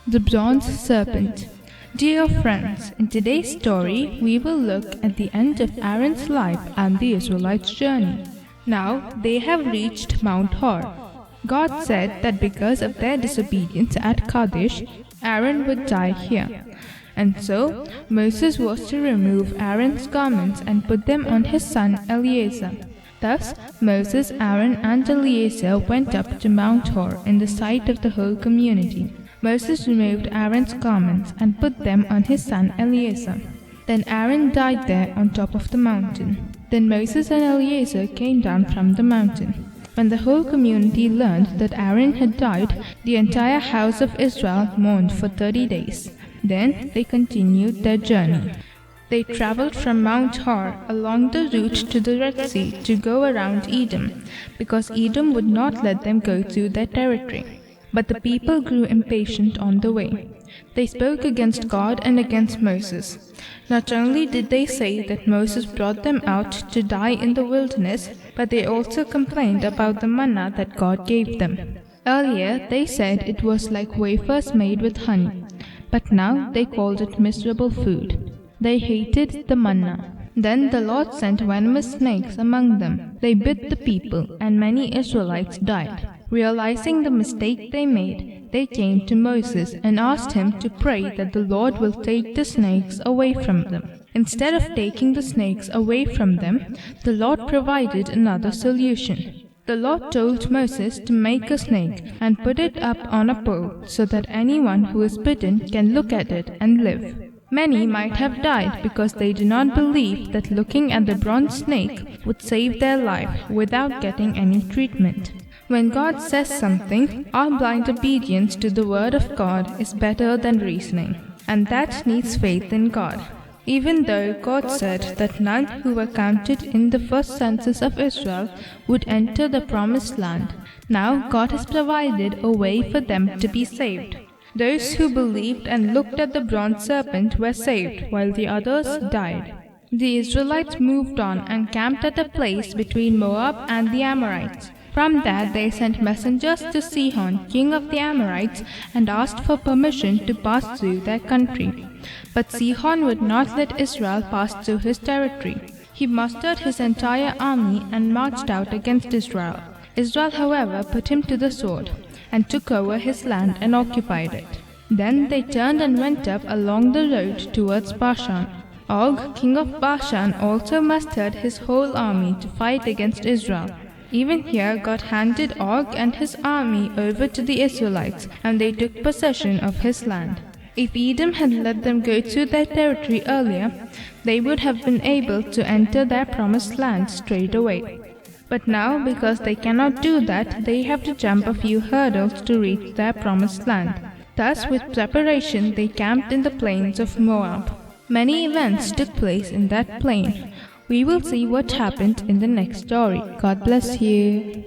The Bronze Serpent. Dear friends, in today's story, we will look at the end of Aaron's life and the Israelites' journey. Now they have reached Mount Hor. God said that because of their disobedience at Kadesh, Aaron would die here. And so Moses was to remove Aaron's garments and put them on his son Eleazar. Thus Moses, Aaron, and Eleazar went up to Mount Hor in the sight of the whole community. Moses removed Aaron's garments and put them on his son Eleazar. Then Aaron died there on top of the mountain. Then Moses and Eleazar came down from the mountain. When the whole community learned that Aaron had died, the entire house of Israel mourned for 30 days. Then they continued their journey. They traveled from Mount Hor along the route to the Red Sea to go around Edom, because Edom would not let them go through their territory. But the people grew impatient on the way. They spoke against God and against Moses. Not only did they say that Moses brought them out to die in the wilderness, but they also complained about the manna that God gave them. Earlier they said it was like wafers made with honey, but now they called it miserable food. They hated the manna. Then the Lord sent venomous snakes among them. They bit the people, and many Israelites died. Realizing the mistake they made, they came to Moses and asked him to pray that the Lord will take the snakes away from them. Instead of taking the snakes away from them, the Lord provided another solution. The Lord told Moses to make a snake and put it up on a pole so that anyone who is bitten can look at it and live. Many might have died because they did not believe that looking at the bronze snake would save their life without getting any treatment. When God says something, our blind obedience to the word of God is better than reasoning, and that needs faith in God. Even though God said that none who were counted in the first census of Israel would enter the promised land, now God has provided a way for them to be saved. Those who believed and looked at the bronze serpent were saved, while the others died. The Israelites moved on and camped at a place between Moab and the Amorites. From there they sent messengers to Sihon, king of the Amorites, and asked for permission to pass through their country. But Sihon would not let Israel pass through his territory. He mustered his entire army and marched out against Israel. Israel, however, put him to the sword and took over his land and occupied it. Then they turned and went up along the road towards Bashan. Og, king of Bashan, also mustered his whole army to fight against Israel. Even here God handed Og and his army over to the Israelites, and they took possession of his land. If Edom had let them go through their territory earlier, they would have been able to enter their promised land straight away. But now, because they cannot do that, they have to jump a few hurdles to reach their promised land. Thus, with preparation, they camped in the plains of Moab. Many events took place in that plain. We will see what happened in the next story. God bless you.